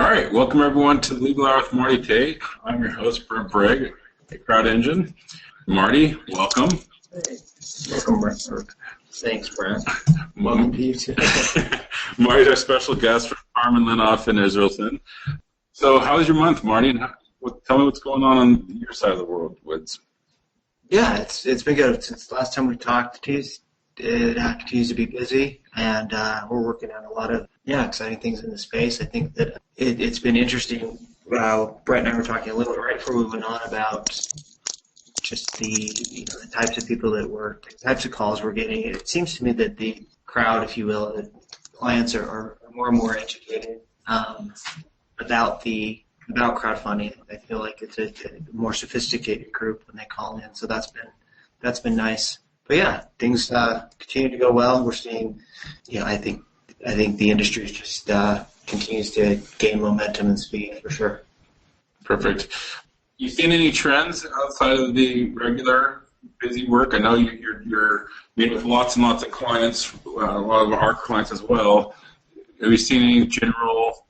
All right, welcome everyone to Legal Hour with Marty Tate. I'm your host, Brent Bragg, at Crowd Engine. Marty, welcome. Hey, welcome, Brent. Thanks, Brent. Welcome to you too. Marty's our special guest from Carmen Linoff in Israelson. So, how was your month, Marty? And tell me what's going on your side of the world, Woods. Yeah, it's been good since the last time we talked. It continues to be busy, and we're working on a lot of exciting things in the space. I think that it's been interesting. Brett and I were talking a little bit right before we went on about just the types of people the types of calls we're getting. It seems to me that the crowd, if you will, the clients are more and more educated about crowdfunding. I feel like it's a more sophisticated group when they call in, so that's been nice. But yeah, things continue to go well. We're seeing, I think the industry just continues to gain momentum and speed for sure. Perfect. You seen any trends outside of the regular busy work? I know you're meeting with lots and lots of clients, a lot of our clients as well. Have you seen any general?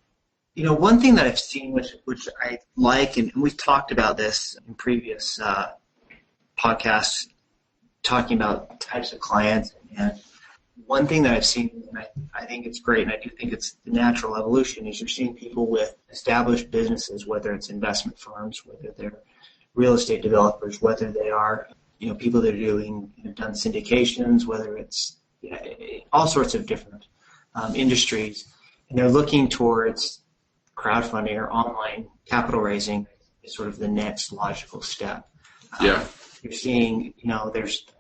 One thing that I've seen, which I like, and we've talked about this in previous podcasts, talking about types of clients, and one thing that I've seen, and I think it's great, and I do think it's the natural evolution, is you're seeing people with established businesses, whether it's investment firms, whether they're real estate developers, whether they are people that are done syndications, whether it's all sorts of different industries, and they're looking towards crowdfunding or online capital raising is sort of the next logical step. Yeah. You're seeing,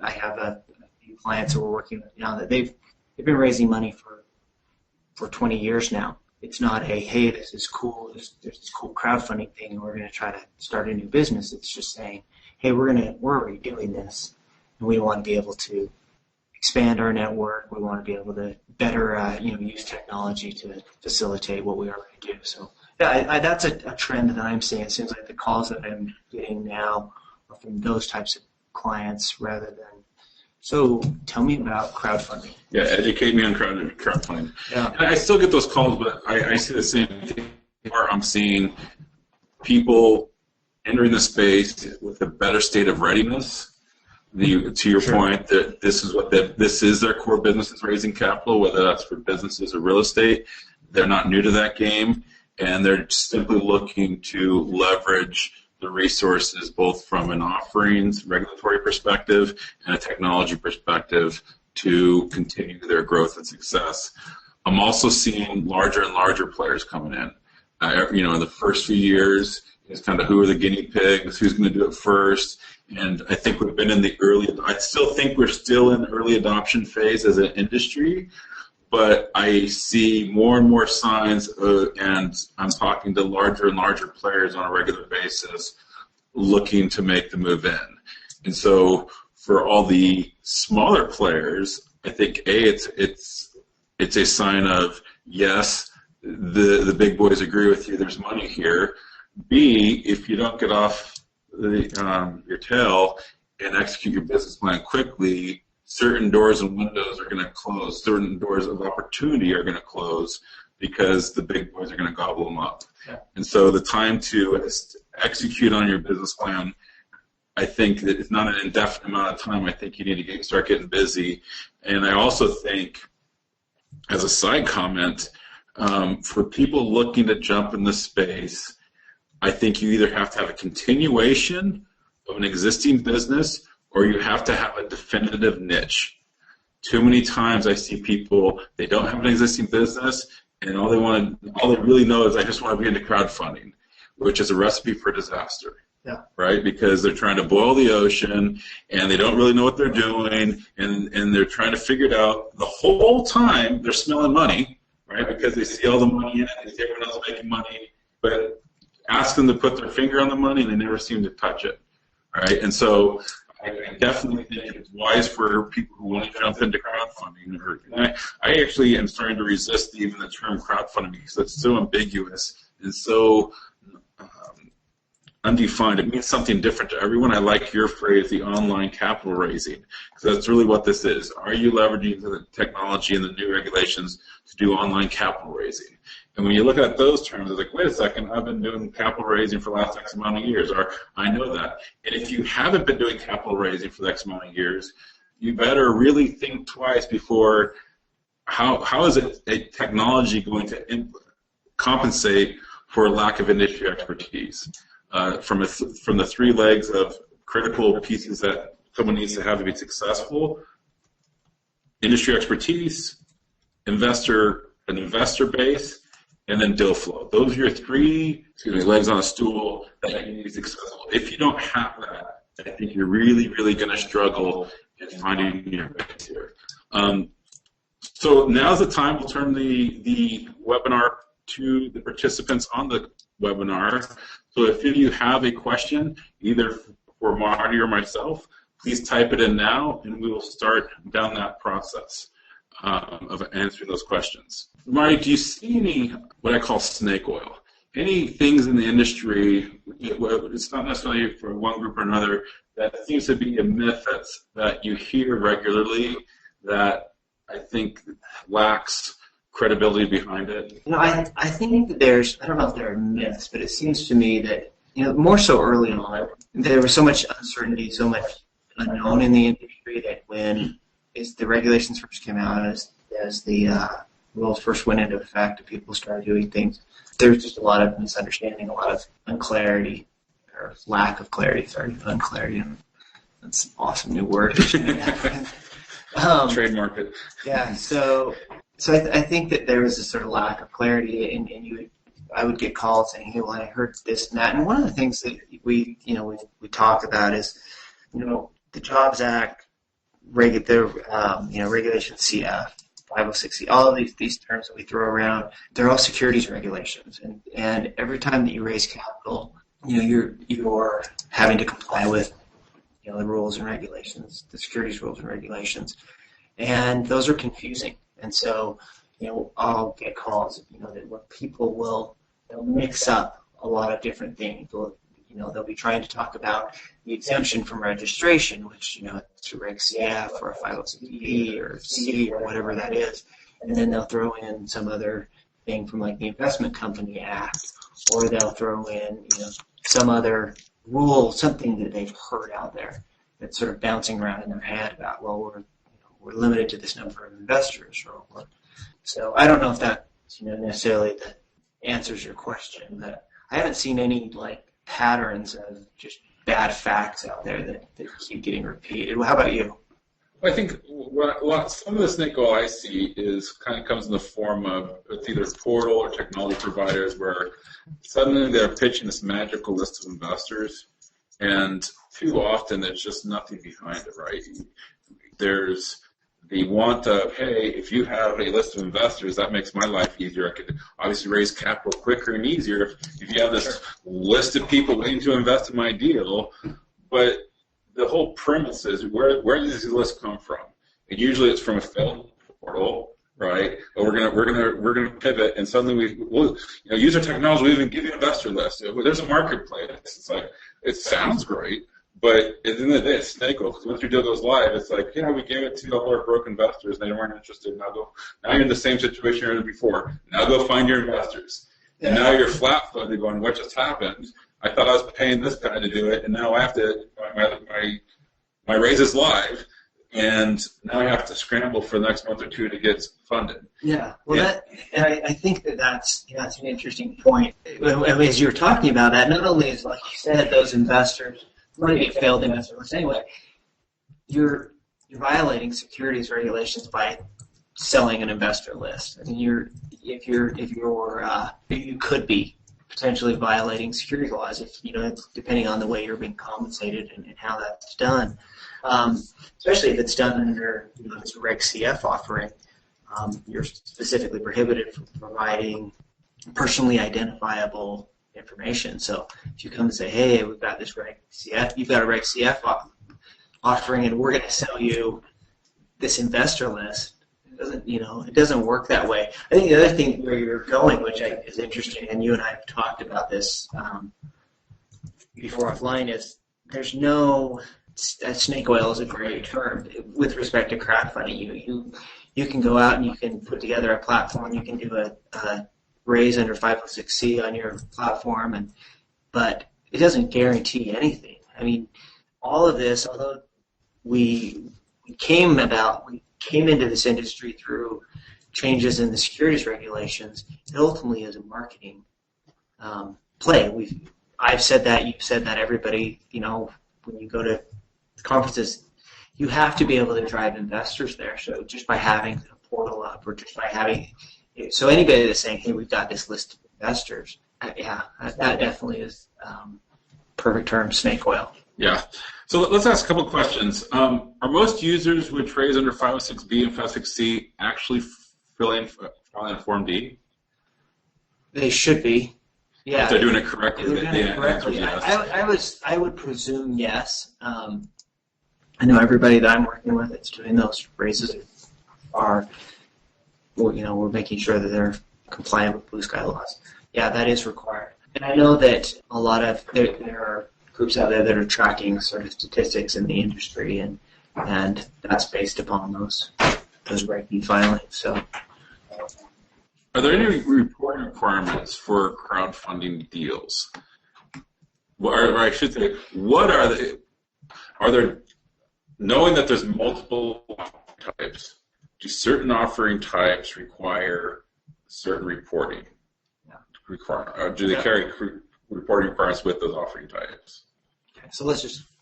I have a few clients who we're working with now that they've been raising money for 20 years now. It's not hey, this is cool, there's this cool crowdfunding thing, and we're going to try to start a new business. It's just saying, hey, we're already doing this, and we want to be able to expand our network. We want to be able to better, use technology to facilitate what we already do. So, yeah, that's a trend that I'm seeing. It seems like the calls that I'm getting now are from those types of clients rather than. So, tell me about crowdfunding. Yeah, educate me on crowdfunding. Yeah. And I still get those calls, but I see the same thing. I'm seeing people entering the space with a better state of readiness. To your point, that this is their core business, is raising capital, whether that's for businesses or real estate. They're not new to that game, and they're simply looking to leverage the resources both from an offerings, regulatory perspective, and a technology perspective to continue their growth and success. I'm also seeing larger and larger players coming in. In the first few years, it's kind of who are the guinea pigs, who's going to do it first. And I think we've been in I still think we're still in the early adoption phase as an industry, but I see more and more signs, and I'm talking to larger and larger players on a regular basis looking to make the move in. And so for all the smaller players, I think, it's a sign of, yes, the big boys agree with you, there's money here. B, if you don't get off your tail and execute your business plan quickly, certain doors and windows are going to close. Certain doors of opportunity are going to close because the big boys are going to gobble them up. Yeah. And so the time to execute on your business plan, I think that it's not an indefinite amount of time. I think you need to start getting busy. And I also think, as a side comment, for people looking to jump in this space, I think you either have to have a continuation of an existing business or you have to have a definitive niche. Too many times I see people, they don't have an existing business, and all they really know is, I just want to be into crowdfunding, which is a recipe for disaster. Yeah. Right? Because they're trying to boil the ocean, and they don't really know what they're doing, and they're trying to figure it out. The whole time they're smelling money, right? Because they see all the money in it, they see everyone else making money, but ask them to put their finger on the money, and they never seem to touch it. Right? And so I definitely think it's wise for people who want to jump into crowdfunding. I actually am starting to resist even the term crowdfunding because it's so ambiguous and so undefined. It means something different to everyone. I like your phrase, the online capital raising, because that's really what this is. Are you leveraging the technology and the new regulations to do online capital raising? And when you look at those terms, it's like, wait a second, I've been doing capital raising for the last X amount of years, or I know that. And if you haven't been doing capital raising for the X amount of years, you better really think twice before how is a technology going to compensate for a lack of industry expertise? From the three legs of critical pieces that someone needs to have to be successful: industry expertise, an investor base, and then deal flow. Those are your three legs on a stool that you need to be successful. If you don't have that, I think you're really, really going to struggle in finding your base here. So now's the time. We'll turn the webinar to the participants on the webinar. So if you have a question, either for Marty or myself, please type it in now, and we will start down that process of answering those questions. Marty, do you see any, what I call snake oil? Any things in the industry, it's not necessarily for one group or another, that seems to be a myth that you hear regularly that I think lacks credibility behind it? I think that I don't know if there are myths, but it seems to me that, more so early on, there was so much uncertainty, so much unknown in the industry that when the regulations first came out, as the rules first went into effect and people started doing things, there was just a lot of misunderstanding, a lot of unclarity, or lack of clarity, unclarity. That's an awesome new word. Trademark it. Yeah, so I think that there was a sort of lack of clarity, and I would get calls saying, "Hey, well, I heard this and that." And one of the things that we talk about is, the Jobs Act, Regulation CF, 506C, all of these terms that we throw around, they're all securities regulations, and every time that you raise capital, you're having to comply with the rules and regulations, the securities rules and regulations, and those are confusing. And so, I'll get calls, where people will mix up a lot of different things. They'll be trying to talk about the exemption from registration, which, it's a Reg CF or a 506B or C or whatever that is, and then they'll throw in some other thing from like the Investment Company Act, or they'll throw in, some other rule, something that they've heard out there that's sort of bouncing around in their head about, well, we're limited to this number of investors. So I don't know if that necessarily that answers your question, but I haven't seen any patterns of just bad facts out there that keep getting repeated. Well, how about you? I think some of the snake oil I see comes in the form of it's either portal or technology providers where suddenly they're pitching this magical list of investors, and too often there's just nothing behind it, right? There's the want of, hey, if you have a list of investors, that makes my life easier. I could obviously raise capital quicker and easier if you have this list of people waiting to invest in my deal. But the whole premise is, where does this list come from? And usually it's from a failed portal, right? But we're gonna pivot, and suddenly we'll use our technology. We even give you an investor list. There's a marketplace. It's like, it sounds great, but at the end of the day, it's snake oil. Because once your deal goes live, it's like, we gave it to all our broke investors, and they weren't interested. Now you're in the same situation you're in before. Now go find your investors. And now you're flat-footed going, what just happened? I thought I was paying this guy to do it, and now I have to, my raise is live, and now I have to scramble for the next month or two to get funded. Yeah, well, I think that's an interesting point. As you were talking about that, not only is, like you said, those investors, maybe failed investor list anyway, you're violating securities regulations by selling an investor list. I mean, you could be potentially violating securities laws if depending on the way you're being compensated and how that's done. Especially if it's done under this Reg CF offering, you're specifically prohibited from providing personally identifiable information. So if you come and say, hey, we've got this Reg CF, you've got a Reg CF offering, and we're going to sell you this investor list, it doesn't work that way. I think the other thing where you're going, which is interesting, and you and I have talked about this before offline is there's no snake oil is a great term with respect to crowdfunding. You can go out and you can put together a platform. You can do a raise under 506c on your platform, but it doesn't guarantee anything. I mean, all of this, although we came into this industry through changes in the securities regulations, it ultimately is a marketing play. I've said that, you've said that, everybody, when you go to conferences, you have to be able to drive investors there. So just by having a portal up, or just by having, so anybody that's saying, hey, we've got this list of investors, that definitely is perfect term, snake oil. Yeah. So let's ask a couple of questions. Are most users which raise under 506B and 506C actually filing Form D? They should be. Yeah. If they're doing it correctly. They're doing it correctly. Yes. I would presume yes. I know everybody that I'm working with that's doing those raises are, we're making sure that they're compliant with blue sky laws. Yeah, that is required. And I know that a lot of, there are groups out there that are tracking sort of statistics in the industry, and that's based upon those Reg D filings. So, are there any reporting requirements for crowdfunding deals? Or I should say, what are they? Are there, knowing that there's multiple types, do certain offering types require certain reporting? Do they carry reporting requirements with those offering types? Okay, so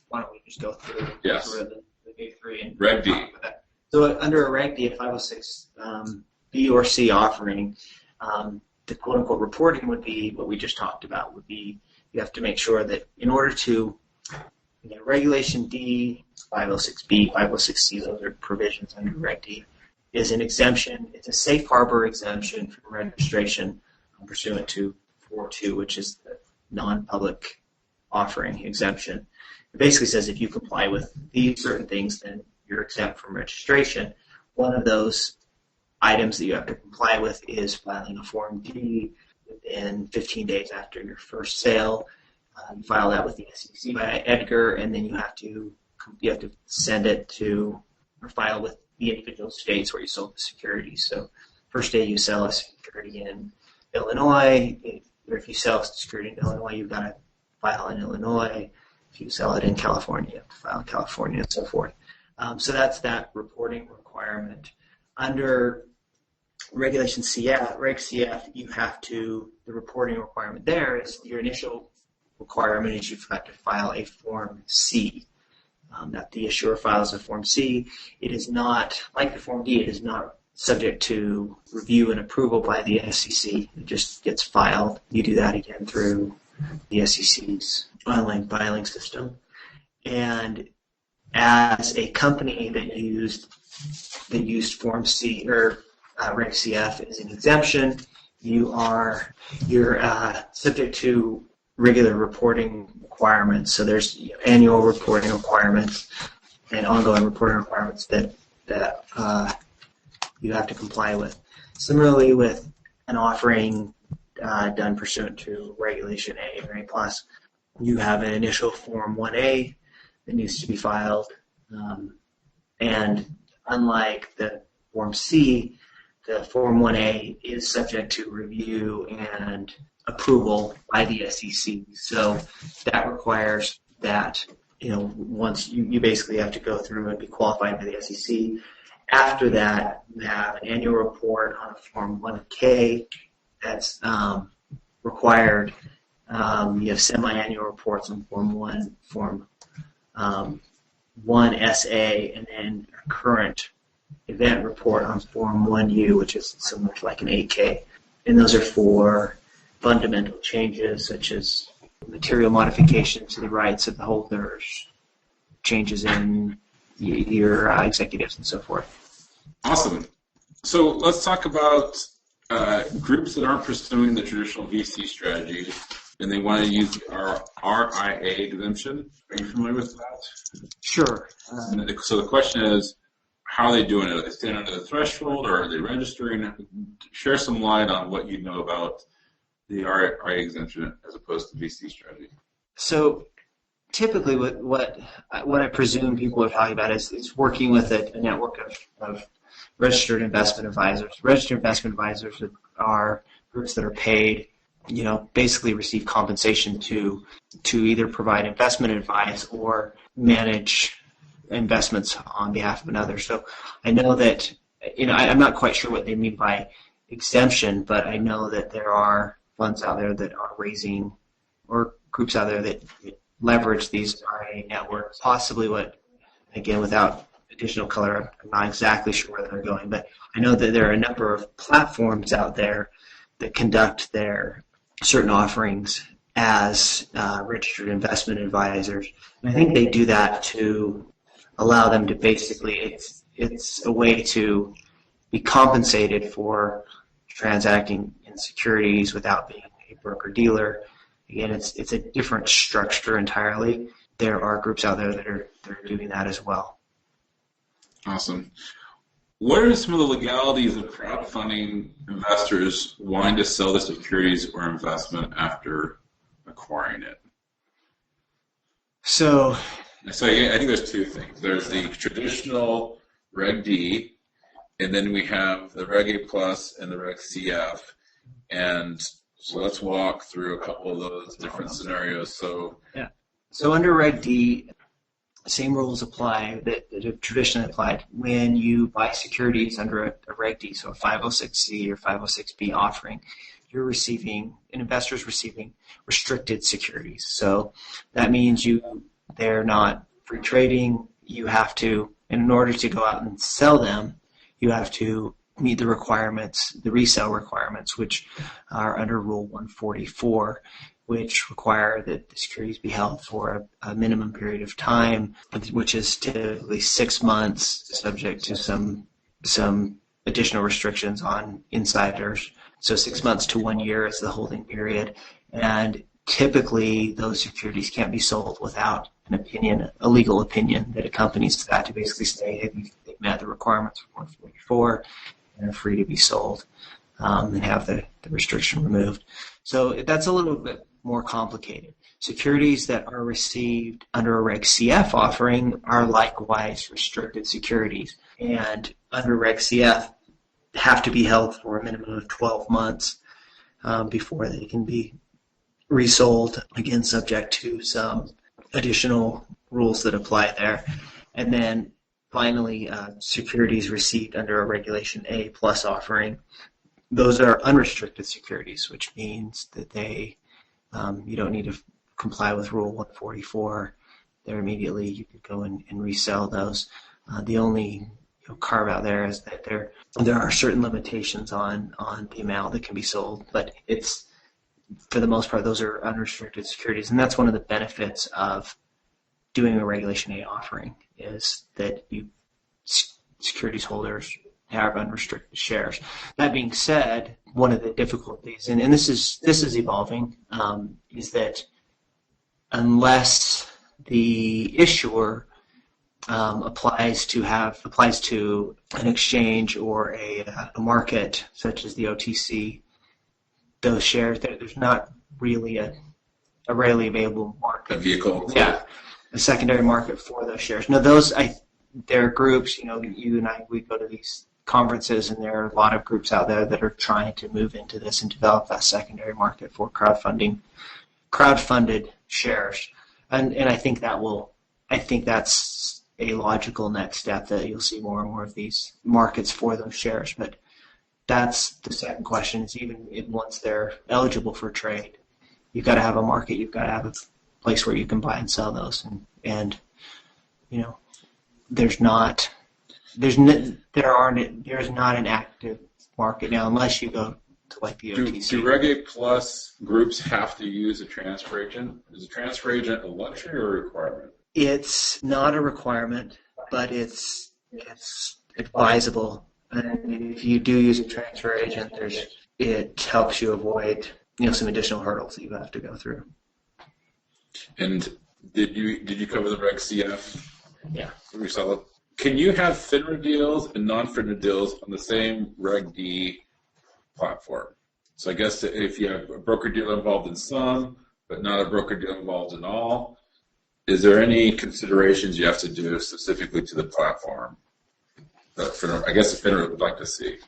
why don't we just go through the big three and Reg D. So under a Reg D, a 506 B or C offering, the quote-unquote reporting would be what we just talked about. Would be, you have to make sure that in order to, Regulation D, 506B, 506C, those are provisions under Reg D, is an exemption. It's a safe harbor exemption from registration pursuant to 4.2, which is the non-public offering exemption. It basically says if you comply with these certain things, then you're exempt from registration. One of those items that you have to comply with is filing a Form D within 15 days after your first sale. You file that with the SEC by Edgar, and then you have to send it to, or file with the individual states where you sold the security. So first day you sell a security in Illinois, or if you sell security in Illinois, you've got to file in Illinois. If you sell it in California, you have to file in California, and so forth. So that's that reporting requirement. Under Regulation CF, Reg CF, the reporting requirement there is your initial requirement is you've got to file a Form C. That the issuer files a Form C. It is not, like the Form D, it is not subject to review and approval by the SEC. It just gets filed. You do that again through the SEC's online filing system. And as a company that used Form C or Reg CF as an exemption, you're subject to regular reporting requirements. So there's annual reporting requirements and ongoing reporting requirements that you have to comply with. Similarly, with an offering done pursuant to Regulation A or A+, you have an initial Form 1A that needs to be filed. And unlike the Form C, the Form 1A is subject to review and approval by the SEC. So that requires that, once you basically have to go through and be qualified by the SEC. After that, you have an annual report on Form 1K that's required. You have semi-annual reports on Form 1, Form 1SA, and then a current event report on Form 1U, which is similar to like an 8K. And those are for fundamental changes such as material modification to the rights of the holders, changes in your executives, and so forth. Awesome. So let's talk about groups that aren't pursuing the traditional VC strategy and they want to use our RIA exemption. Are you familiar with that? Sure. So the question is, how are they doing it? Are they staying under the threshold, or are they registering? Share some light on what you know about the RIA exemption as opposed to VC strategy. So typically what I presume people are talking about is working with a network of registered investment advisors. Registered investment advisors are groups that are paid, basically receive compensation to either provide investment advice or manage investments on behalf of another. So I know that, I'm not quite sure what they mean by exemption, but I know that there are funds out there that are raising, or groups out there that leverage these RIA networks. Possibly again, without additional color, I'm not exactly sure where they're going, but I know that there are a number of platforms out there that conduct their certain offerings as registered investment advisors. And I think they do that to allow them to basically, it's a way to be compensated for transacting in securities without being a broker-dealer. Again, it's a different structure entirely. There are groups out there that are doing that as well. Awesome. What are some of the legalities of crowdfunding investors wanting to sell the securities or investment after acquiring it? So I think there's two things. There's the traditional Reg D, and then we have the Reg A Plus and the Reg CF. And so let's walk through a couple of those different scenarios. So under Reg D, same rules apply that have traditionally applied when you buy securities under a Reg D, so a 506C or 506B offering. An investor's receiving restricted securities. So that means they're not free trading. You have to, in order to go out and sell them, you have to meet the requirements, the resale requirements, which are under Rule 144, which require that the securities be held for a minimum period of time, which is typically 6 months, subject to some additional restrictions on insiders. So 6 months to 1 year is the holding period. And typically those securities can't be sold without an opinion, a legal opinion that accompanies that to basically say they've met the requirements for 144 and are free to be sold and have the restriction removed. So that's a little bit more complicated. Securities that are received under a Reg CF offering are likewise restricted securities, and under Reg CF have to be held for a minimum of 12 months before they can be resold, again subject to some additional rules that apply there. And then finally, securities received under a Regulation A plus offering, those are unrestricted securities, which means that you don't need to comply with Rule 144. There immediately you could go and resell those. The only carve out there is that there are certain limitations on the amount that can be sold, but it's, for the most part, those are unrestricted securities, and that's one of the benefits of doing a Regulation A offering, is that securities holders have unrestricted shares. That being said, one of the difficulties, and this is evolving, is that unless the issuer applies to an exchange or a market such as the OTC, those shares, there's not really a readily available market. A vehicle. Yeah, a secondary market for those shares. Now, there are groups, you and I, we go to these conferences, and there are a lot of groups out there that are trying to move into this and develop that secondary market for crowdfunded shares. And I think that's a logical next step, that you'll see more and more of these markets for those shares. But that's the second question, is even once they're eligible for trade, you've got to have a market, you've got to have a place where you can buy and sell those. And there's not an active market now, unless you go to like the OTC. Do Reg A Plus groups have to use a transfer agent? Is a transfer agent a luxury or a requirement? It's not a requirement, but it's advisable. And if you do use a transfer agent, it helps you avoid some additional hurdles that you have to go through. And did you cover the Reg CF? Yeah. Can you have FINRA deals and non-FINRA deals on the same Reg D platform? So I guess if you have a broker-dealer involved in some, but not a broker-dealer involved at all. Is there any considerations you have to do specifically to the platform that I guess the FINRA would like to see?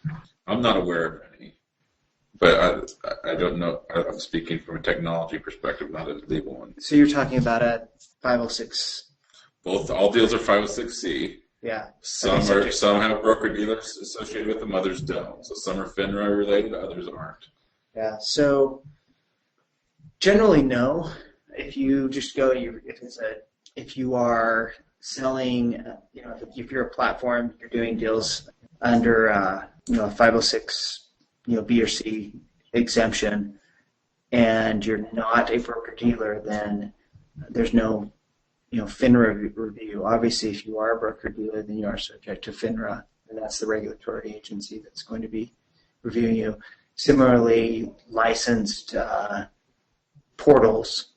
I'm not aware of any, but I don't know. I'm speaking from a technology perspective, not a legal one. So you're talking about a 506. All deals are 506C. Yeah. Some have broker-dealers associated with them, others don't. So some are FINRA related, others aren't. Yeah. So generally, no. If you just go, if you are selling, if you're a platform, you're doing deals under, a 506, B or C exemption, and you're not a broker dealer, then there's no, FINRA review. Obviously, if you are a broker dealer, then you are subject to FINRA, and that's the regulatory agency that's going to be reviewing you. Similarly, licensed portals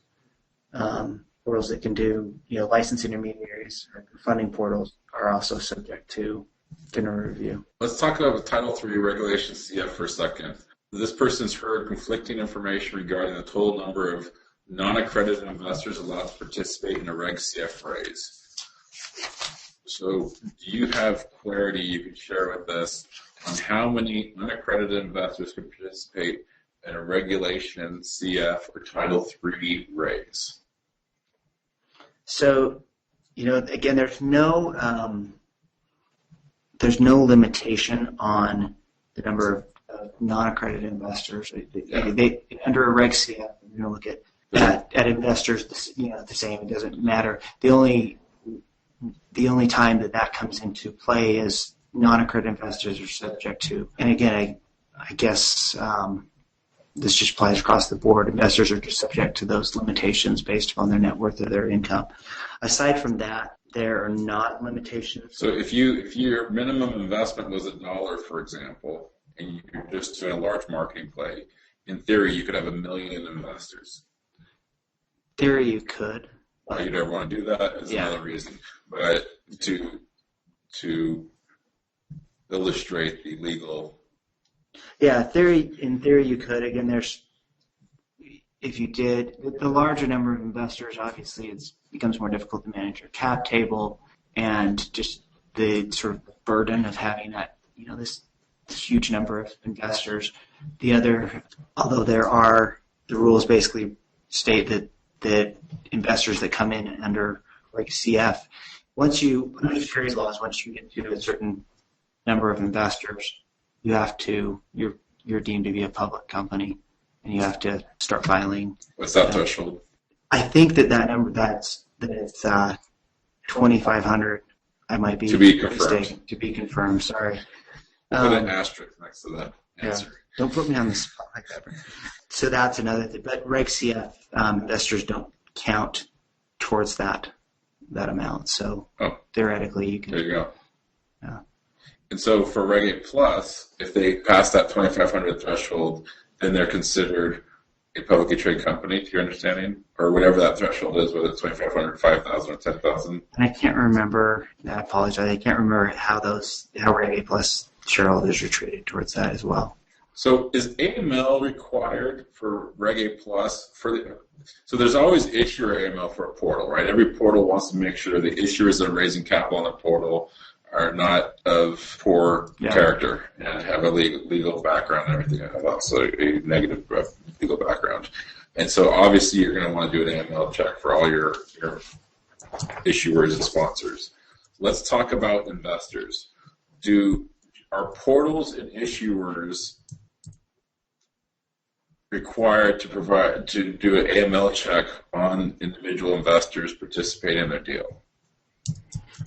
that can do, licensed intermediaries or funding portals are also subject to FINRA review. Let's talk about Title III Regulation CF for a second. This person's heard conflicting information regarding the total number of non-accredited investors allowed to participate in a Reg CF raise. So do you have clarity you can share with us on how many unaccredited investors can participate in a Regulation CF or Title III raise? So, again, there's no limitation on the number of non-accredited investors. Under a Reg CF, you're going to look at investors, the same. It doesn't matter. The only time that comes into play is non-accredited investors are subject to. And again, I guess this just applies across the board. Investors are just subject to those limitations based upon their net worth or their income. Aside from that, there are not limitations. So if your minimum investment was $1, for example, and you're just doing a large marketing play, in theory, you could have 1 million investors. Theory, you could. Why you'd ever want to do that is another reason. But to illustrate the legal. Yeah, in theory you could. Again, if you did, the larger number of investors, obviously it becomes more difficult to manage your cap table and just the sort of burden of having that, this huge number of investors. Although the rules basically state that investors that come in under like CF, once you securities laws, once you get to a certain number of investors, you're deemed to be a public company, and you have to start filing. What's that threshold? I think that number it's 2,500. I might be to be confirmed. mistaken. To be confirmed. Sorry. Put an asterisk next to that answer. Yeah. Don't put me on the spot like that. So that's another thing. But Reg CF investors don't count towards that amount. So theoretically, you can. There you go. Yeah. And so for Reg A Plus, if they pass that 2,500 threshold, then they're considered a publicly traded company, to your understanding, or whatever that threshold is, whether it's 2,500, 5,000, or 10,000. And I can't remember. I apologize. I can't remember how Reg A Plus shareholders are treated towards that as well. So is AML required for Reg A Plus? So there's always issuer AML for a portal, right? Every portal wants to make sure the issuers that are raising capital on the portal are not of poor character and have a legal background and everything, and also a negative legal background. And so obviously you're going to want to do an AML check for all your issuers and sponsors. Let's talk about investors. Are portals and issuers required to do an AML check on individual investors participating in their deal?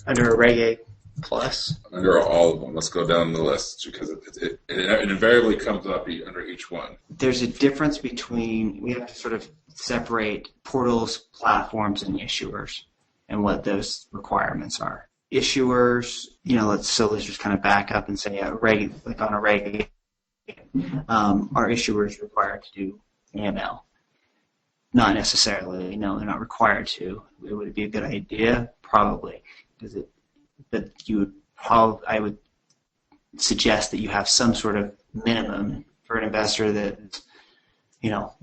Under a Reg A Plus? Under all of them. Let's go down the list because it invariably comes up under each one. There's a difference between, we have to sort of separate portals, platforms, and issuers and what those requirements are. Issuers, let's just kind of back up and say on a Reg are issuers required to do AML? Not necessarily. No, they're not required to. Would it be a good idea? Probably. But I would suggest that you have some sort of minimum for an investor that is,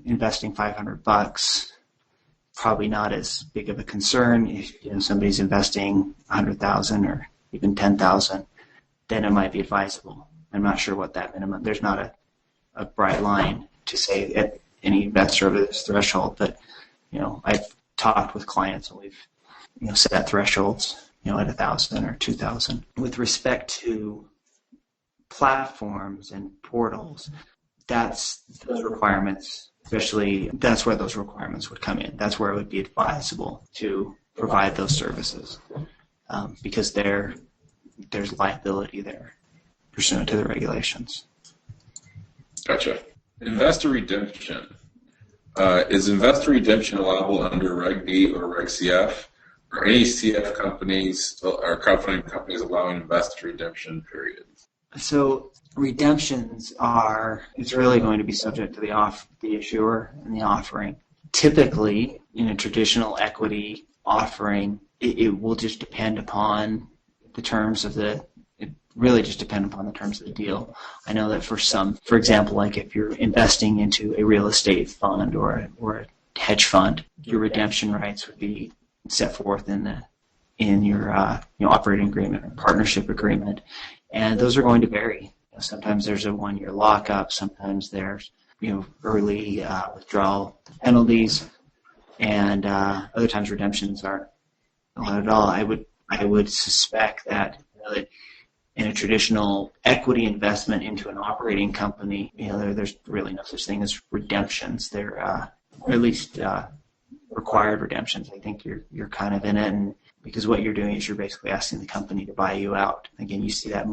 investing $500 probably not as big of a concern. If somebody's investing 100,000 or even 10,000, then it might be advisable. I'm not sure what that minimum. There's not a bright line to say at any investor over this threshold, but I've talked with clients and we've set thresholds at 1,000 or 2,000. With respect to platforms and portals, that's those requirements. Especially, that's where those requirements would come in. That's where it would be advisable to provide those services because there's liability there pursuant to the regulations. Gotcha. Investor redemption. Is investor redemption allowable under Reg D or Reg CF? Are any CF companies or crowdfunding companies allowing investor redemption periods? So redemptions it's really going to be subject to the issuer and the offering. Typically, in a traditional equity offering, it will just depend upon the terms of the deal. I know that for some, for example, like if you're investing into a real estate fund or a hedge fund, your redemption rights would be set forth in your operating agreement or partnership agreement, and those are going to vary. Sometimes there's a 1-year lockup. Sometimes there's early withdrawal penalties, and other times redemptions aren't allowed at all. I would suspect that in a traditional equity investment into an operating company, there's really no such thing as redemptions. They're or at least required redemptions. I think you're kind of in it, and because what you're doing is you're basically asking the company to buy you out. Again, you see that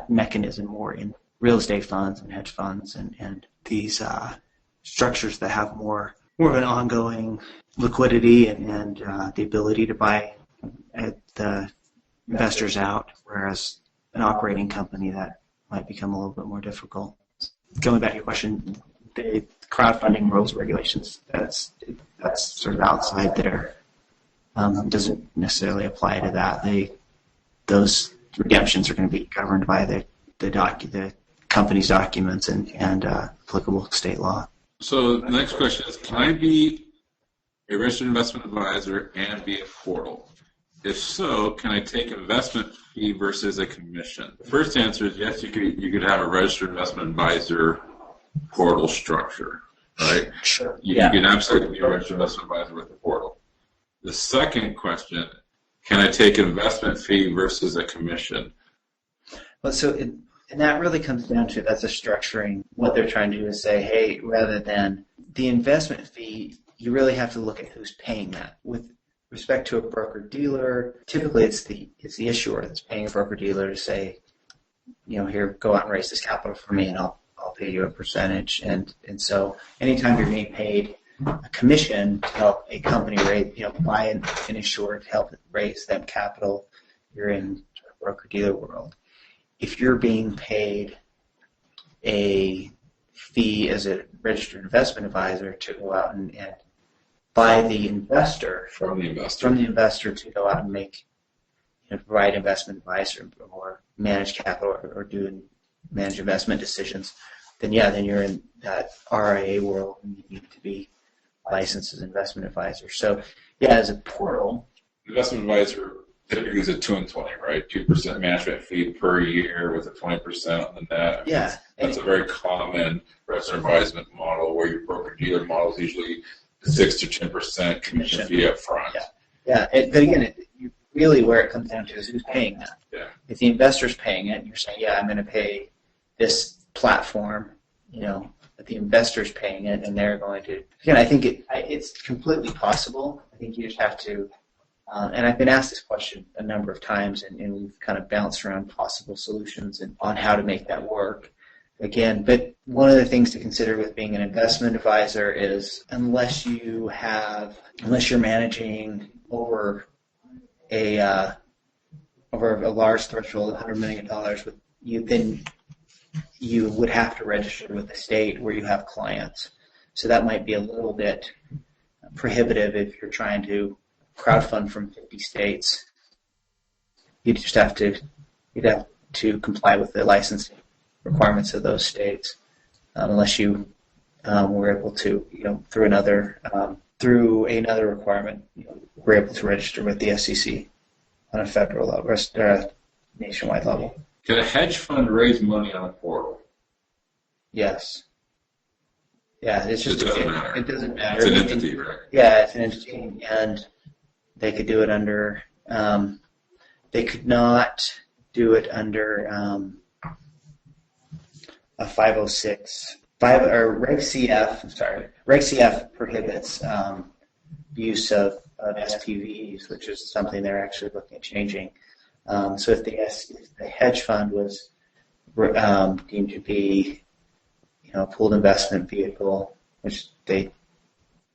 mechanism more in real estate funds and hedge funds and these structures that have more of an ongoing liquidity and the ability to buy the investors out, whereas an operating company that might become a little bit more difficult. Going back to your question, the crowdfunding rules and regulations, that's sort of outside there. Doesn't necessarily apply to that. Those redemptions are going to be governed by the company's documents and applicable state law. So the next question is, can I be a registered investment advisor and be a portal? If so, can I take investment fee versus a commission? The first answer is yes, you could have a registered investment advisor portal structure, right? Sure. You can absolutely be a registered investment advisor with a portal. The second question, can I take investment fee versus a commission? Well, and that really comes down to that's a structuring. What they're trying to do is say, hey, rather than the investment fee, you really have to look at who's paying that. With respect to a broker-dealer, typically it's the issuer that's paying a broker-dealer to say, here, go out and raise this capital for me, and I'll pay you a percentage. And so anytime you're being paid a commission to help a company raise, buy an issuer to help raise that capital, you're in the broker-dealer world. If you're being paid a fee as a registered investment advisor to go out and buy the investor from the investor to go out and make provide investment advice or manage capital or manage investment decisions, then you're in that RIA world and you need to be licensed as an investment advisor. So as a portal, investment advisor typically is a 2 and 20, right? 2% management fee per year with a 20% on the net. Yeah, that's a very common registered advisement model where your broker dealer model is usually 6 to 10% commission fee up front. But again, really where it comes down to is who's paying that. Yeah. If the investor's paying it, and you're saying, I'm going to pay this platform, that the investor's paying it, and they're going to. Again, I think it's completely possible. I think you just have to. And I've been asked this question a number of times, and we've kind of bounced around possible solutions and on how to make that work. Again, but one of the things to consider with being an investment advisor is unless you're managing over a large threshold of $100 million with you, then you would have to register with the state where you have clients. So that might be a little bit prohibitive if you're trying to crowdfund from 50 states. You'd have to comply with the licensing requirements of those states, unless you we're able to, through another requirement, we're able to register with the SEC on a federal level or a nationwide level. Can a hedge fund raise money on a portal? Yes. Yeah, it's just It doesn't matter. It doesn't matter. It's an entity, right? Yeah, it's an entity, and they could do it under. They could not do it under a 506 or Reg CF. Sorry, Reg CF prohibits use of SPVs, which is something they're actually looking at changing. So if the hedge fund was deemed to be, a pooled investment vehicle, which they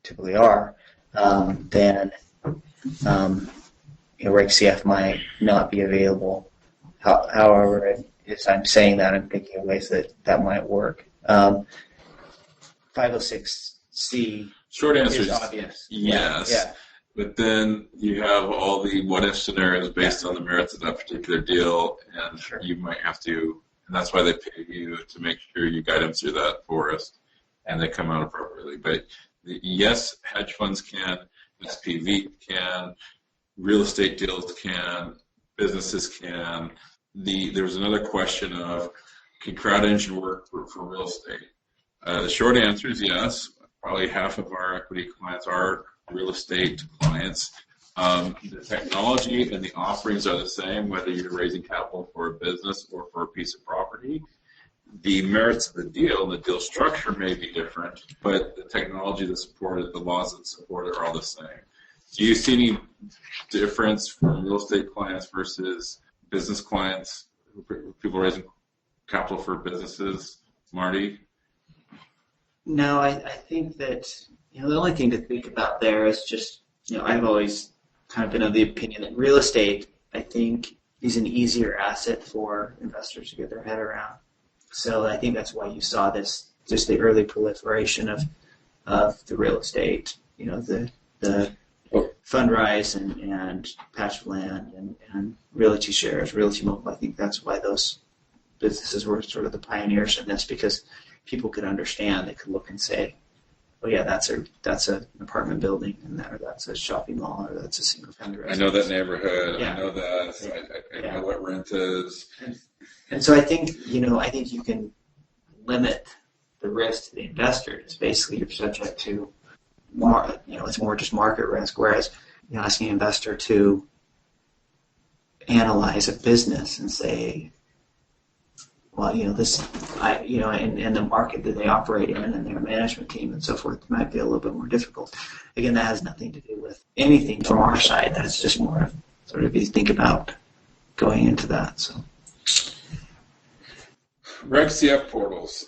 typically are, then Reg CF might not be available. However, as I'm saying that, I'm thinking of ways that might work. 506C Short answer is obvious. yes. Yeah. But then you have all the what-if scenarios based on the merits of that particular deal, and you might have to, and that's why they pay you to make sure you guide them through that forest, and they come out appropriately. But yes, hedge funds can, SPV can, real estate deals can, businesses can. There's another question of, can crowd engine work for real estate? The short answer is yes. Probably half of our equity clients are real estate clients. The technology and the offerings are the same, whether you're raising capital for a business or for a piece of property. The merits of the deal and the deal structure may be different, but the technology that support it, the laws that support it are all the same. Do you see any difference from real estate clients versus business clients, people raising capital for businesses, Marty? No, I think that the only thing to think about there is just, I've always kind of been of the opinion that real estate, I think, is an easier asset for investors to get their head around. So I think that's why you saw this, just the early proliferation of the real estate, the Fundrise and patch of land and realty shares, realty mobile. I think that's why those businesses were sort of the pioneers in this, because people could understand. They could look and say, "Oh yeah, that's an apartment building, and that's a shopping mall, or that's a single family residence." I know that neighborhood. Yeah. I know that. I know what rent is. And so I think you can limit the risk to the investor. It's basically you're subject to it's more just market risk. Whereas asking an investor to analyze a business and say, well, and the market that they operate in and their management team and so forth might be a little bit more difficult. Again, that has nothing to do with anything from our side. That's just more of sort of you think about going into that. So, Reg CF portals,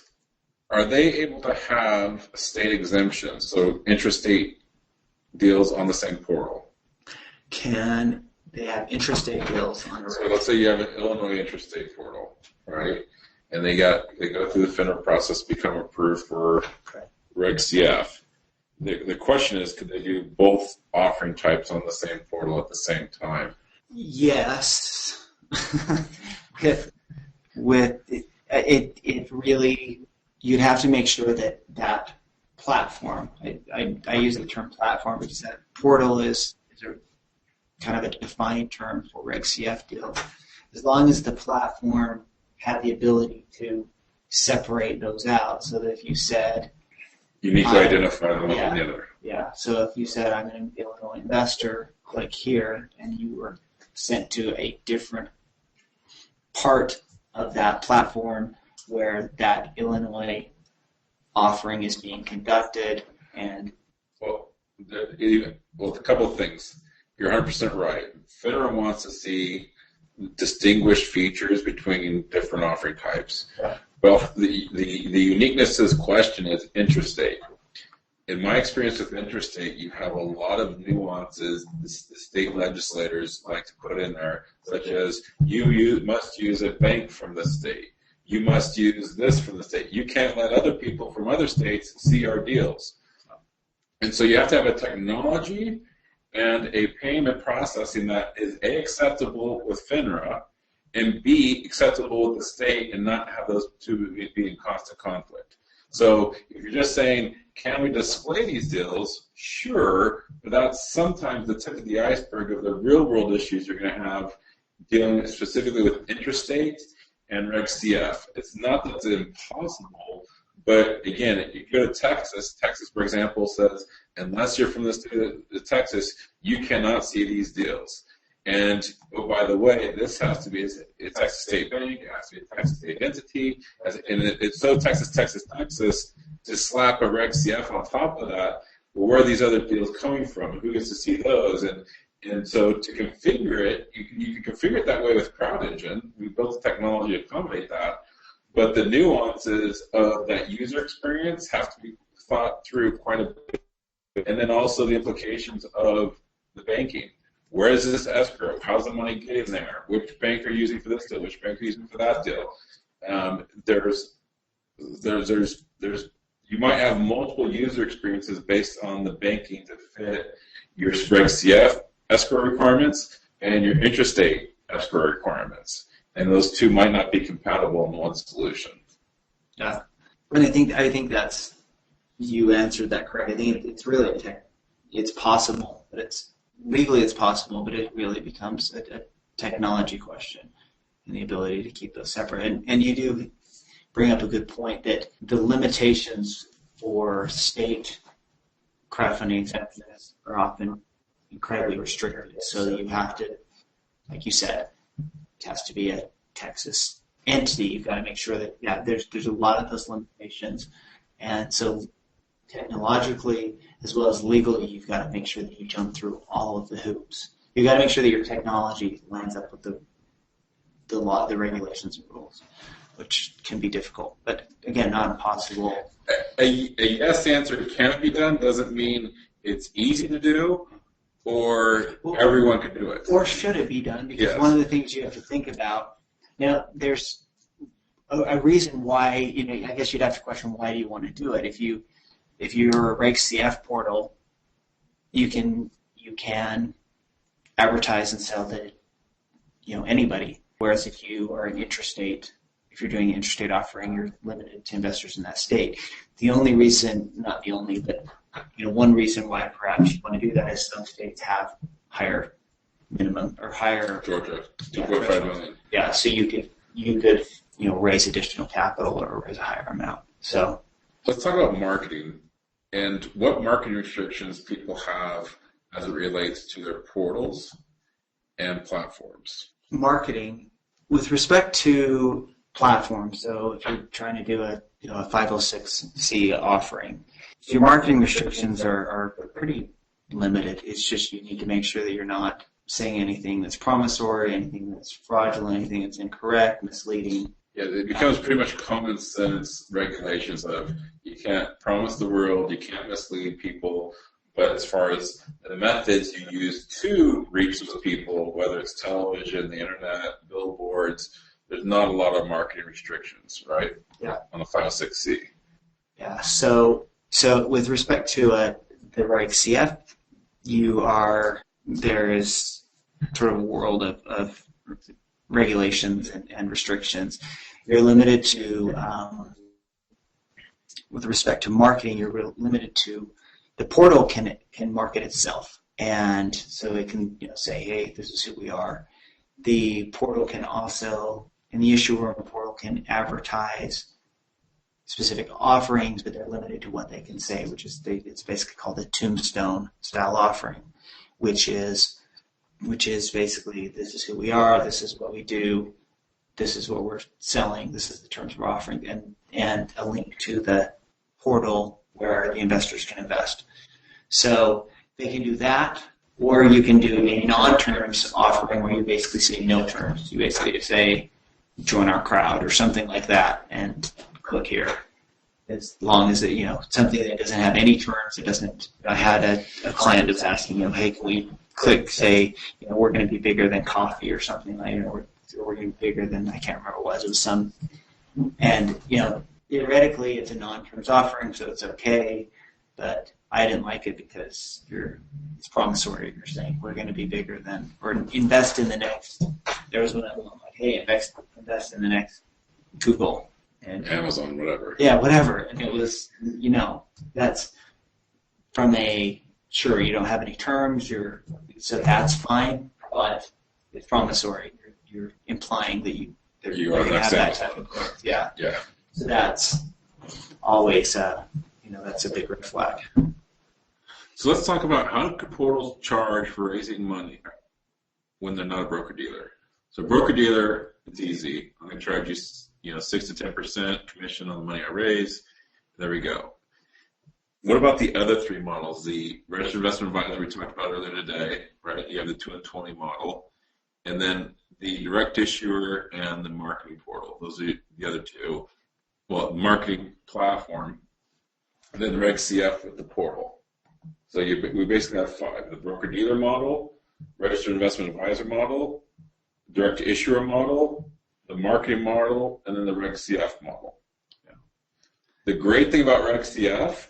are they able to have state exemptions, so intrastate deals on the same portal? Can they have intrastate deals on a So let's say you have an Illinois intrastate portal, right? And they go through the FINRA process, become approved for Reg CF. The question is, could they do both offering types on the same portal at the same time? Yes. with it really, you'd have to make sure that platform. I use the term platform because that portal is a kind of a defined term for Reg CF deals. As long as the platform had the ability to separate those out, so that if you said uniquely identify them one from the other. Yeah. So if you said I'm an Illinois investor, click here, and you were sent to a different part of that platform where that Illinois offering is being conducted, and well, a couple of things. You're 100% right. FINRA wants to see distinguished features between different offering types. Yeah. Well, the uniqueness of this question is intrastate. In my experience with intrastate, you have a lot of nuances the state legislators like to put in there, such as you must use a bank from the state. You must use this from the state. You can't let other people from other states see our deals. And so you have to have a technology and a payment processing that is A, acceptable with FINRA, and B, acceptable with the state, and not have those two be in constant conflict. So if you're just saying, can we display these deals? Sure, but that's sometimes the tip of the iceberg of the real world issues you're going to have dealing specifically with intrastate and Reg CF. It's not that it's impossible, but again, if you go to Texas, for example, says unless you're from the state of Texas, you cannot see these deals. And oh, by the way, this has to be a Texas State Bank, it has to be a Texas State entity, and it's so Texas to slap a Reg CF on top of that. Well, where are these other deals coming from? Who gets to see those? And so to configure it, you can configure it that way with CrowdEngine. We built the technology to accommodate that. But the nuances of that user experience have to be thought through quite a bit. And then also the implications of the banking. Where is this escrow? How's the money getting there? Which bank are you using for this deal? Which bank are you using for that deal? You might have multiple user experiences based on the banking to fit your Reg CF escrow requirements and your intrastate escrow requirements. And those two might not be compatible in one solution. Yeah, and I think that's, you answered that correct. I think it's really it's possible, but it's legally it's possible, but it really becomes a technology question and the ability to keep those separate. And you do bring up a good point that the limitations for state crowdfunding exemptions are often incredibly restricted. So you have to, like you said, it has to be a Texas entity. You've got to make sure that there's a lot of those limitations, and so technologically as well as legally, you've got to make sure that you jump through all of the hoops. You've got to make sure that your technology lines up with the law, the regulations and rules, which can be difficult, but again, not impossible. A yes answer can be done doesn't mean it's easy to do or everyone can do it. Or should it be done? Because yes. One of the things you have to think about, now there's a reason why, I guess you'd have to question, why do you want to do it? If you're a Reg CF portal, you can advertise and sell to anybody. Whereas if you are an intrastate, if you're doing an intrastate offering, you're limited to investors in that state. The only reason, not the only, but one reason why perhaps you want to do that is some states have higher minimum or higher. Georgia, 2.5 million. Yeah, so you could raise additional capital or raise a higher amount. So let's talk about marketing and what marketing restrictions people have as it relates to their portals and platforms. Marketing with respect to platforms. So if you're trying to do a 506c offering, your marketing restrictions are pretty limited. It's just you need to make sure that you're not saying anything that's promissory, anything that's fraudulent, anything that's incorrect, misleading. Yeah, it becomes pretty much common sense regulations of you can't promise the world, you can't mislead people, but as far as the methods you use to reach those people, whether it's television, the internet, billboards, there's not a lot of marketing restrictions, right? Yeah. On the 506c. Yeah. So with respect to the Reg CF, there is sort of a world of regulations and restrictions. You're limited to, with respect to marketing, you're limited to, the portal can market itself. And so it can say, hey, this is who we are. The portal can also, and the issuer portal can advertise specific offerings, but they're limited to what they can say, which is it's basically called a tombstone style offering, which is basically, this is who we are, this is what we do, this is what we're selling, this is the terms we're offering, and a link to the portal where the investors can invest. So they can do that, or you can do a non-terms offering where you basically say no terms. You basically just say, join our crowd or something like that, and click here. As long as it, something that doesn't have any terms, it doesn't. I had a client that's asking, hey, can we click, say, we're going to be bigger than coffee or something like, we're going to be bigger than, I can't remember what it was some, and theoretically it's a non-terms offering, so it's okay, but I didn't like it because it's promissory. You're saying we're going to be bigger than, or invest in the next. There was one like, hey, invest in the next Google. and Amazon, whatever. Yeah, whatever. And it was, that's from sure, you don't have any terms, so that's fine, but it's promissory. You're implying that you're going to have that type of growth. Yeah. Yeah. So that's always, that's a big red flag. So let's talk about how could portals charge for raising money when they're not a broker-dealer. So broker-dealer, it's easy. I'm going to charge you, 6 to 10% commission on the money I raise. There we go. What about the other three models? The registered investment advisor we talked about earlier today, right? You have the 2 and 20 model, and then the direct issuer and the marketing portal. Those are the other two. Well, marketing platform, and then the Reg CF with the portal. So we basically have 5: the broker-dealer model, registered investment advisor model, direct issuer model, the marketing model, and then the Reg CF model. Yeah. The great thing about Reg CF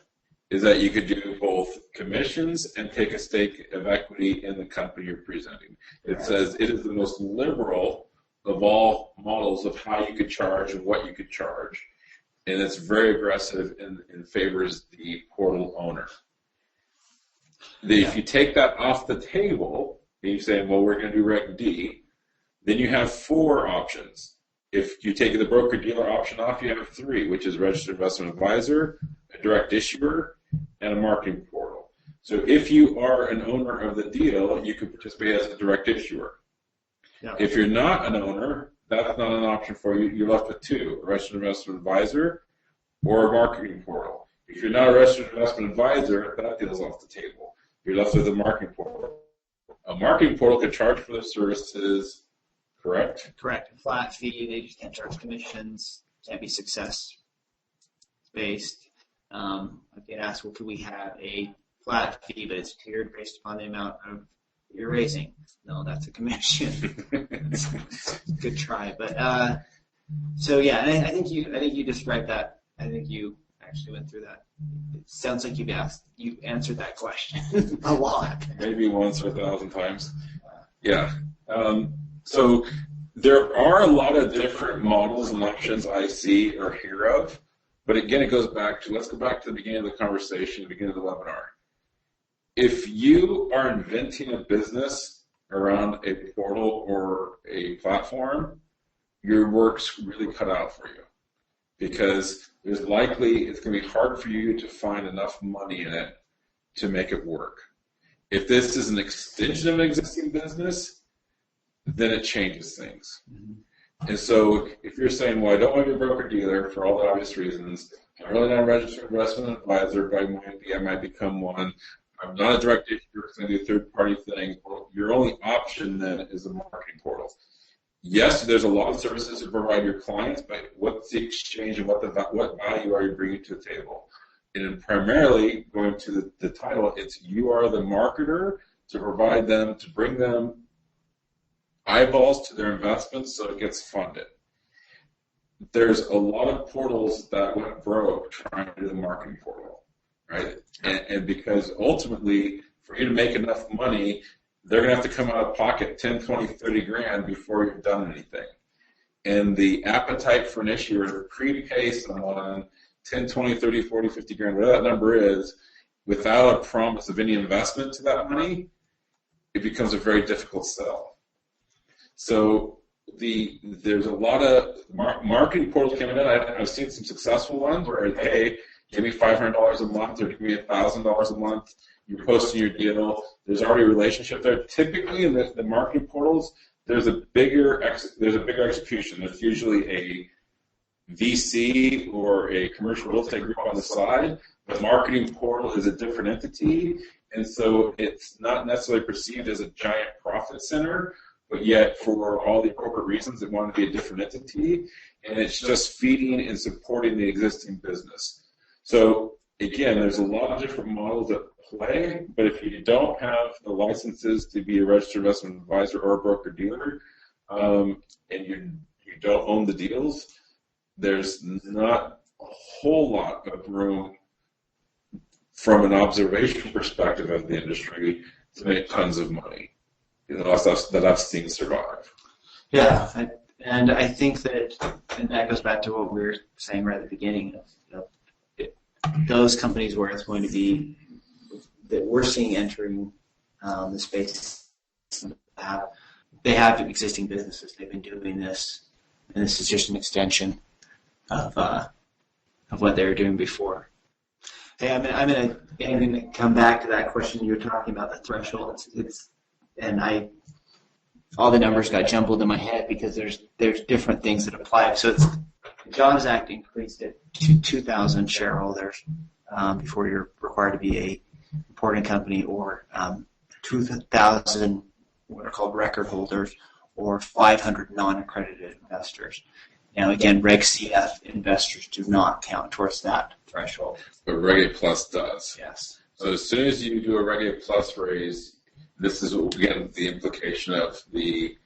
is that you could do both commissions and take a stake of equity in the company you're presenting. It says it is the most liberal of all models of how you could charge and what you could charge. And it's very aggressive and favors the portal owner. If you take that off the table, and you say, well, we're going to do Reg D, then you have 4 options. If you take the broker-dealer option off, you have 3, which is registered investment advisor, a direct issuer, and a marketing portal. So if you are an owner of the deal, you can participate as a direct issuer. Yeah. If you're not an owner, that's not an option for you. You're left with 2, a registered investment advisor or a marketing portal. If you're not a registered investment advisor, that deal's off the table. You're left with a marketing portal. A marketing portal can charge for their services, correct? Correct. A flat fee, they just can't charge commissions, can't be success-based. I get asked, well, could we have a flat fee, but it's tiered based upon the amount of you're raising? No, that's a commission. Good try, but so yeah, and I think you described that. I think you actually went through that. It sounds like you answered that question a lot. Maybe once or 1,000 times. Yeah. So there are a lot of different models and options I see or hear of. But again, let's go back to the beginning of the conversation, the beginning of the webinar. If you are inventing a business around a portal or a platform, your work's really cut out for you. Because it's going to be hard for you to find enough money in it to make it work. If this is an extension of an existing business, then it changes things. Mm-hmm. And so if you're saying, well, I don't want to be a broker-dealer for all the obvious reasons, I'm really not a registered investment advisor, but I might become one. I'm not a direct issuer because I do third-party things. Well, your only option then is a marketing portal. Yes, there's a lot of services to provide your clients, but what's the exchange and what value are you bringing to the table? And primarily, going to the title, it's you are the marketer to provide them, to bring them eyeballs to their investments so it gets funded. There's a lot of portals that went broke trying to do the marketing portal, right? And because ultimately, for you to make enough money, they're going to have to come out of pocket 10, 20, 30 grand before you've done anything. And the appetite for an issuer to prepay someone 10, 20, 30, 40, 50 grand, whatever that number is, without a promise of any investment to that money, it becomes a very difficult sell. So there's a lot of marketing portals coming in. I've seen some successful ones where, hey, give me $500 a month or give me $1,000 a month. You're posting your deal. There's already a relationship there. Typically, in the marketing portals, there's a bigger execution. There's usually a VC or a commercial real estate group on the side. The marketing portal is a different entity, and so it's not necessarily perceived as a giant profit center. But yet, for all the appropriate reasons, it wanted to be a different entity, and it's just feeding and supporting the existing business. So again, there's a lot of different models at play, but if you don't have the licenses to be a registered investment advisor or a broker-dealer, and you don't own the deals, there's not a whole lot of room from an observation perspective of the industry to make tons of money. That I've seen survive. Yeah, and I think that and that goes back to what we were saying right at the beginning. Those companies where it's going to be that we're seeing entering the space, they have existing businesses. They've been doing this, and this is just an extension of what they were doing before. Hey, I'm gonna come back to that question you were talking about, the threshold. All the numbers got jumbled in my head because there's different things that apply. So the Jobs Act increased it to 2,000 shareholders before you're required to be a reporting company, or 2,000 what are called record holders, or 500 non-accredited investors. Now, again, Reg CF investors do not count towards that threshold. But Reg A Plus does. Yes. So as soon as you do a Reg A Plus raise, this is again the implication of the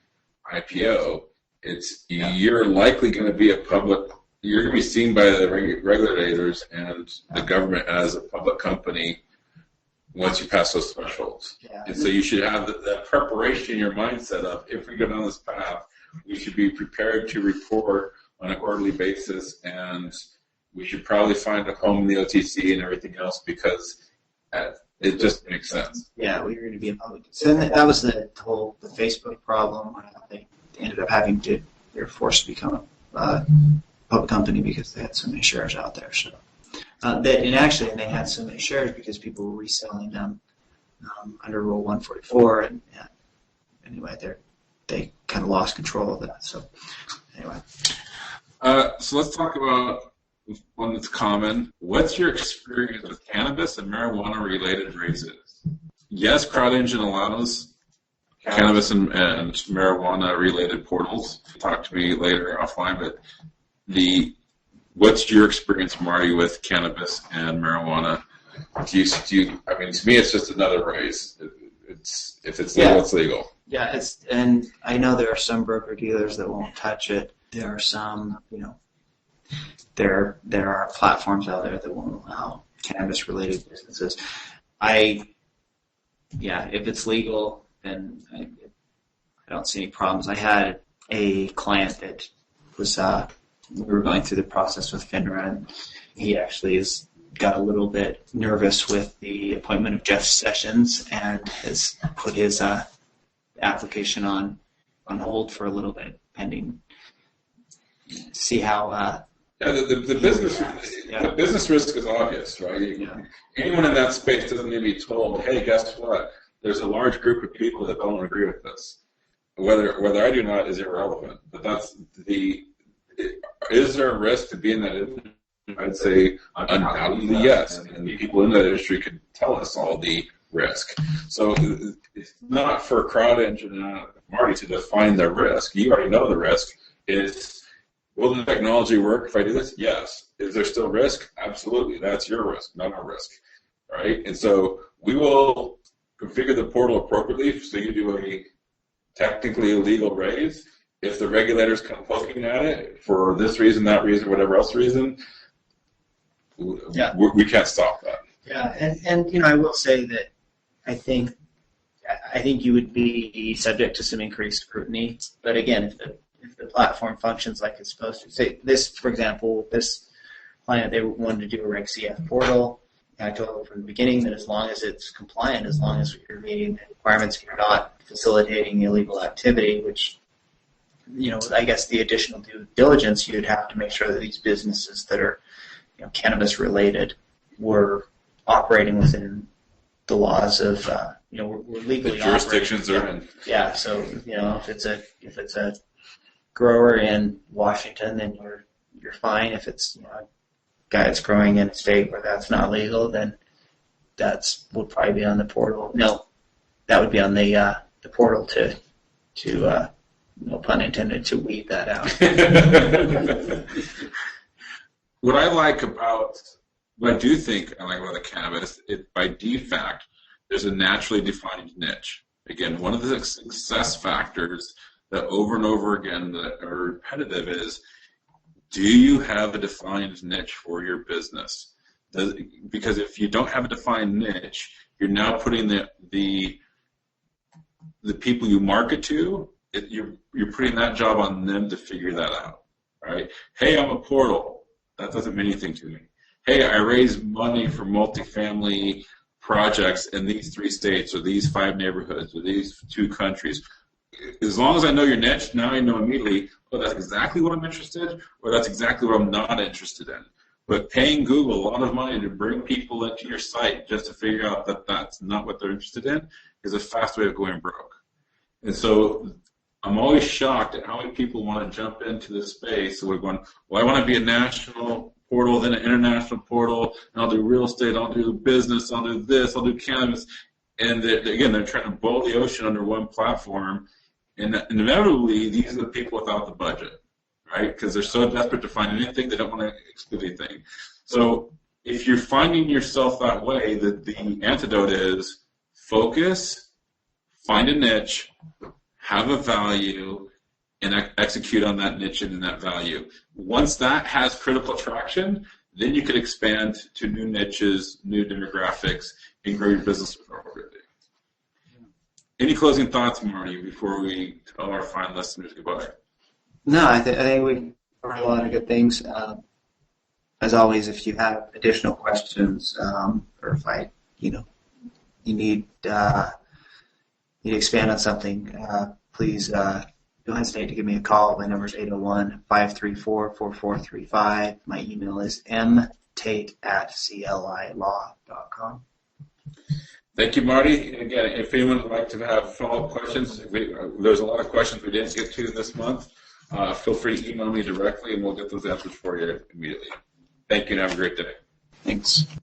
IPO. You're likely going to be you're going to be seen by the regulators and the government as a public company once you pass those thresholds. Yeah. And so you should have that preparation in your mindset of, if we go down this path, we should be prepared to report on a quarterly basis, and we should probably find a home in the OTC and everything else, because it just makes sense. Yeah, we were going to be a public. So that was the Facebook problem. They ended up they were forced to become a public company because they had so many shares out there. So they had so many shares because people were reselling them under Rule 144, and anyway, they kind of lost control of that. So anyway, so let's talk about one that's common. What's your experience with cannabis and marijuana-related raises? Yes, CrowdEngine allows cannabis and marijuana-related portals. Talk to me later offline, but what's your experience, Marty, with cannabis and marijuana? To me, it's just another raise. If it's legal, it's legal. Yeah, and I know there are some broker-dealers that won't touch it. There are some, there are platforms out there that won't allow cannabis-related businesses. If it's legal, then I don't see any problems. I had a client that was, we were going through the process with FINRA, and he actually got a little bit nervous with the appointment of Jeff Sessions and has put his application on hold for a little bit, pending. See how. The business risk is obvious, right? Anyone in that space doesn't need to be told, hey, guess what? There's a large group of people that don't agree with this. Whether I do or not is irrelevant. But is there a risk to be in that industry? I'd say undoubtedly yes. And the people in that industry could tell us all the risk. So it's not for CrowdEngine and Marty to define their risk. You already know the risk. Will the technology work if I do this? Yes. Is there still risk? Absolutely. That's your risk, not our risk. Right? And so we will configure the portal appropriately so you do a technically illegal raise. If the regulators come poking at it for this reason, that reason, whatever else reason, we can't stop that. Yeah, and I will say that I think you would be subject to some increased scrutiny. But again, if the platform functions like it's supposed to, say this, for example, this client, they wanted to do a Reg CF portal. And I told them from the beginning that as long as it's compliant, as long as you're meeting the requirements, you're not facilitating illegal activity, which, I guess the additional due diligence, you'd have to make sure that these businesses that are, cannabis related were operating within the laws of, we're legally the jurisdictions operating. are in. Yeah, so if it's a grower in Washington, then you're fine. If it's a guy that's growing in a state where that's not legal, then would probably be on the portal. No, that would be on the portal to no pun intended, to weed that out. What I do think I like about the cannabis, by defact, there's a naturally defined niche. Again, one of the success factors that over and over again that are repetitive is, do you have a defined niche for your business? Because if you don't have a defined niche, you're now putting the people you market to, you're putting that job on them to figure that out. right? Hey, I'm a portal. That doesn't mean anything to me. Hey, I raise money for multifamily projects in these 3 states or these 5 neighborhoods or these 2 countries. As long as I know your niche, now I know immediately, oh, that's exactly what I'm interested in, or that's exactly what I'm not interested in. But paying Google a lot of money to bring people into your site just to figure out that that's not what they're interested in is a fast way of going broke. And so I'm always shocked at how many people want to jump into this space. So we're going, well, I want to be a national portal, then an international portal, and I'll do real estate, I'll do business, I'll do this, I'll do cannabis. And again, they're trying to boil the ocean under one platform. And inevitably, these are the people without the budget, right? Because they're so desperate to find anything, they don't want to exclude anything. So if you're finding yourself that way, the antidote is focus, find a niche, have a value, and execute on that niche and that value. Once that has critical traction, then you could expand to new niches, new demographics, and grow your business appropriately. Any closing thoughts, Marty, before we tell our fine listeners goodbye? No, I think we covered a lot of good things. As always, if you have additional questions, or if you need to expand on something, please don't hesitate to give me a call. My number is 801-534-4435. My email is mtate@clilaw.com. Thank you, Marty. And again, if anyone would like to have follow-up questions, there's a lot of questions we didn't get to this month. Feel free to email me directly, and we'll get those answers for you immediately. Thank you, and have a great day. Thanks.